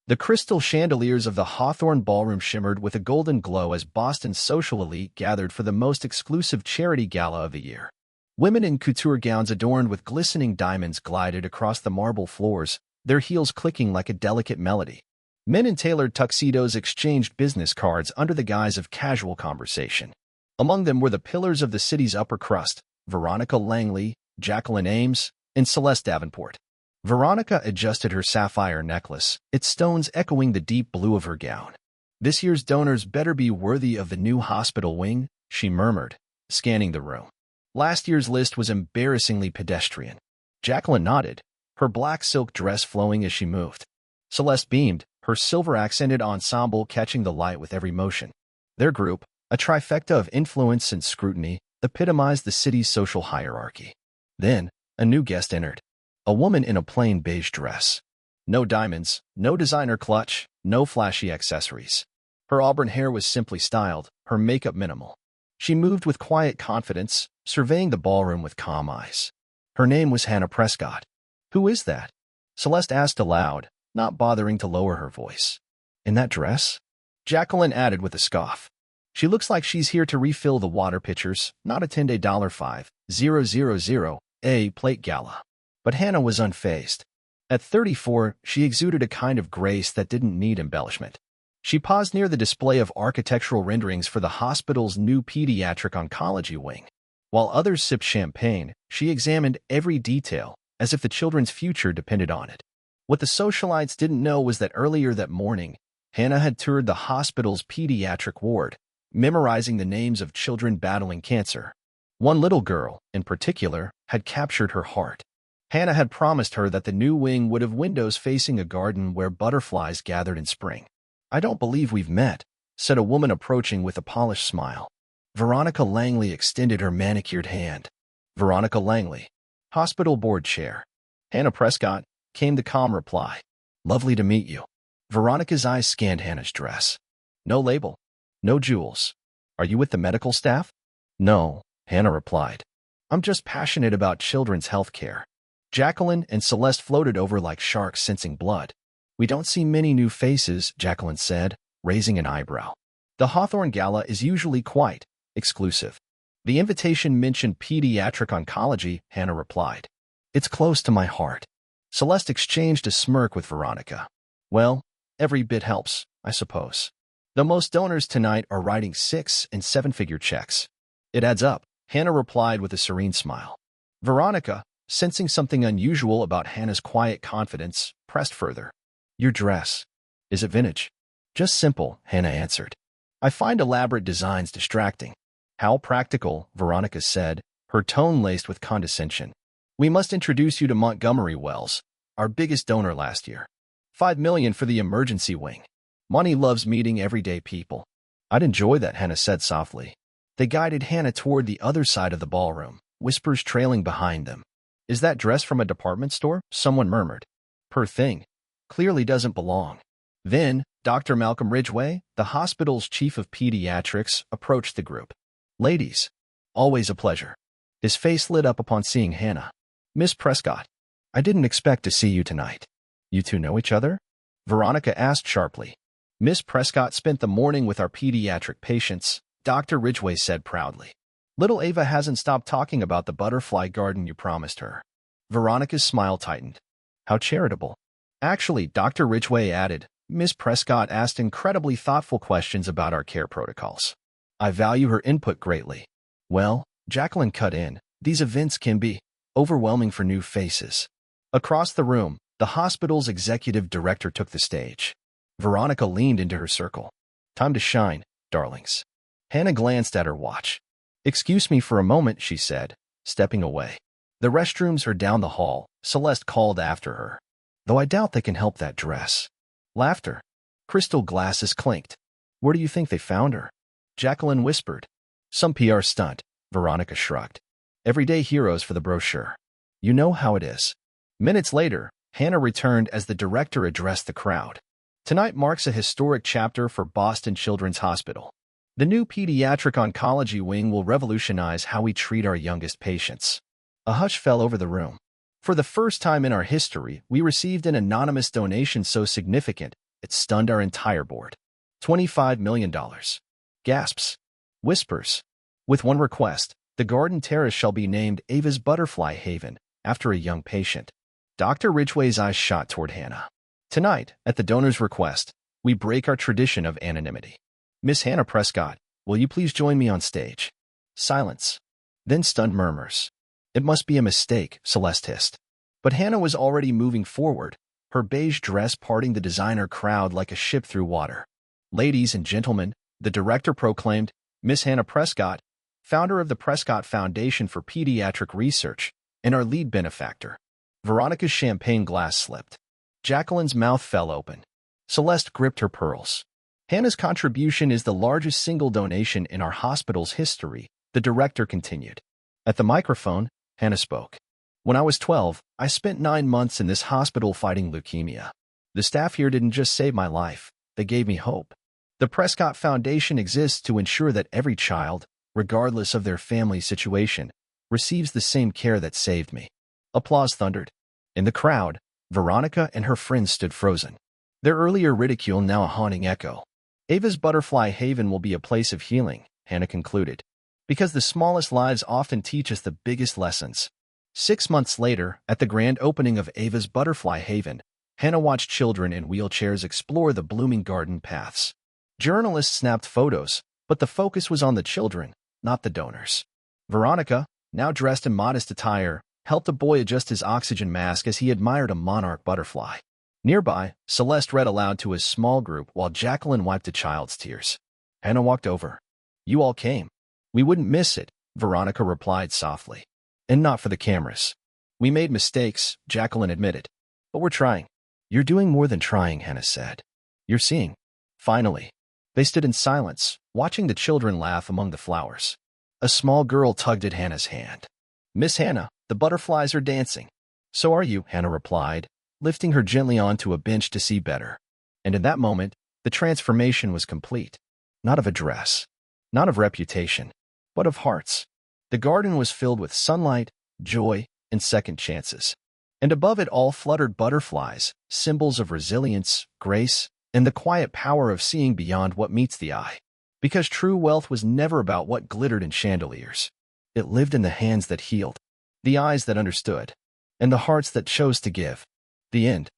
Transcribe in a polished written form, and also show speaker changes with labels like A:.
A: The crystal chandeliers of the Hawthorne Ballroom shimmered with a golden glow as Boston's social elite gathered for the most exclusive charity gala of the year. Women in couture gowns adorned with glistening diamonds glided across the marble floors, their heels clicking like a delicate melody. Men in tailored tuxedos exchanged business cards under the guise of casual conversation. Among them were the pillars of the city's upper crust, Veronica Langley, Jacqueline Ames, and Celeste Davenport. Veronica adjusted her sapphire necklace, its stones echoing the deep blue of her gown. "This year's donors better be worthy of the new hospital wing," she murmured, scanning the room. Last year's list was embarrassingly pedestrian. Jacqueline nodded, her black silk dress flowing as she moved. Celeste beamed, her silver-accented ensemble catching the light with every motion. Their group, a trifecta of influence and scrutiny, epitomized the city's social hierarchy. Then, a new guest entered. A woman in a plain beige dress. No diamonds, no designer clutch, no flashy accessories. Her auburn hair was simply styled, her makeup minimal. She moved with quiet confidence, surveying the ballroom with calm eyes. Her name was Hannah Prescott. "Who is that?" Celeste asked aloud, not bothering to lower her voice. "In that dress?" Jacqueline added with a scoff. "She looks like she's here to refill the water pitchers, not attend a $5,000 plate gala." But Hannah was unfazed. At 34, she exuded a kind of grace that didn't need embellishment. She paused near the display of architectural renderings for the hospital's new pediatric oncology wing. While others sipped champagne, she examined every detail, as if the children's future depended on it. What the socialites didn't know was that earlier that morning, Hannah had toured the hospital's pediatric ward, memorizing the names of children battling cancer. One little girl, in particular, had captured her heart. Hannah had promised her that the new wing would have windows facing a garden where butterflies gathered in spring. "I don't believe we've met," said a woman approaching with a polished smile. Veronica Langley extended her manicured hand. "Veronica Langley, hospital board chair." "Hannah Prescott," came the calm reply. "Lovely to meet you." Veronica's eyes scanned Hannah's dress. "No label. No jewels. Are you with the medical staff?" "No," Hannah replied. "I'm just passionate about children's health care." Jacqueline and Celeste floated over like sharks sensing blood. "We don't see many new faces," Jacqueline said, raising an eyebrow. "The Hawthorne Gala is usually quite exclusive." "The invitation mentioned pediatric oncology," Hannah replied. "It's close to my heart." Celeste exchanged a smirk with Veronica. "Well, every bit helps, I suppose. Though most donors tonight are writing 6- and 7-figure checks." "It adds up," Hannah replied with a serene smile. Veronica, sensing something unusual about Hannah's quiet confidence, pressed further. "Your dress. Is it vintage?" "Just simple," Hannah answered. "I find elaborate designs distracting." "How practical," Veronica said, her tone laced with condescension. "We must introduce you to Montgomery Wells, our biggest donor last year. $5 million for the emergency wing. Money loves meeting everyday people." "I'd enjoy that," Hannah said softly. They guided Hannah toward the other side of the ballroom, whispers trailing behind them. "Is that dress from a department store?" someone murmured. "Poor thing. Clearly doesn't belong." Then, Dr. Malcolm Ridgway, the hospital's chief of pediatrics, approached the group. "Ladies, always a pleasure." His face lit up upon seeing Hannah. "Miss Prescott, I didn't expect to see you tonight." "You two know each other?" Veronica asked sharply. "Miss Prescott spent the morning with our pediatric patients," Dr. Ridgway said proudly. "Little Ava hasn't stopped talking about the butterfly garden you promised her." Veronica's smile tightened. "How charitable." "Actually," Dr. Ridgway added, "Miss Prescott asked incredibly thoughtful questions about our care protocols. I value her input greatly." "Well," Jacqueline cut in, "these events can be overwhelming for new faces." Across the room, the hospital's executive director took the stage. Veronica leaned into her circle. "Time to shine, darlings." Hannah glanced at her watch. "Excuse me for a moment," she said, stepping away. "The restrooms are down the hall," Celeste called after her. "Though I doubt they can help that dress." Laughter. Crystal glasses clinked. "Where do you think they found her?" Jacqueline whispered. "Some PR stunt," Veronica shrugged. "Everyday heroes for the brochure. You know how it is." Minutes later, Hannah returned as the director addressed the crowd. "Tonight marks a historic chapter for Boston Children's Hospital. The new pediatric oncology wing will revolutionize how we treat our youngest patients." A hush fell over the room. "For the first time in our history, we received an anonymous donation so significant It stunned our entire board. $25 million. Gasps. Whispers. With one request, the garden terrace shall be named Ava's Butterfly Haven, after a young patient. Dr. Ridgway's eyes shot toward Hannah. Tonight, at the donor's request, we break our tradition of anonymity. Miss Hannah Prescott, will you please join me on stage? Silence. Then stunned murmurs. It must be a mistake, Celeste hissed. But Hannah was already moving forward, her beige dress parting the designer crowd like a ship through water. Ladies and gentlemen, the director proclaimed, Miss Hannah Prescott, founder of the Prescott Foundation for Pediatric Research, and our lead benefactor. Veronica's champagne glass slipped. Jacqueline's mouth fell open. Celeste gripped her pearls. Hannah's contribution is the largest single donation in our hospital's history, the director continued. At the microphone, Hannah spoke. When I was 12, I spent 9 months in this hospital fighting leukemia. The staff here didn't just save my life, they gave me hope. The Prescott Foundation exists to ensure that every child, regardless of their family situation, receives the same care that saved me. Applause thundered. In the crowd, Veronica and her friends stood frozen. Their earlier ridicule now a haunting echo. Ava's Butterfly Haven will be a place of healing, Hannah concluded. Because the smallest lives often teach us the biggest lessons. 6 months later, at the grand opening of Ava's Butterfly Haven, Hannah watched children in wheelchairs explore the blooming garden paths. Journalists snapped photos, but the focus was on the children, not the donors. Veronica, now dressed in modest attire, helped a boy adjust his oxygen mask as he admired a monarch butterfly. Nearby, Celeste read aloud to his small group while Jacqueline wiped a child's tears. Hannah walked over. You all came. We wouldn't miss it, Veronica replied softly. And not for the cameras. We made mistakes, Jacqueline admitted. But we're trying. You're doing more than trying, Hannah said. You're seeing. Finally. They stood in silence, watching the children laugh among the flowers. A small girl tugged at Hannah's hand. Miss Hannah, the butterflies are dancing. So are you, Hannah replied, lifting her gently onto a bench to see better. And in that moment, the transformation was complete. Not of a dress, not of reputation, but of hearts. The garden was filled with sunlight, joy, and second chances. And above it all fluttered butterflies, symbols of resilience, grace, and the quiet power of seeing beyond what meets the eye. Because true wealth was never about what glittered in chandeliers. It lived in the hands that healed, the eyes that understood, and the hearts that chose to give. The end.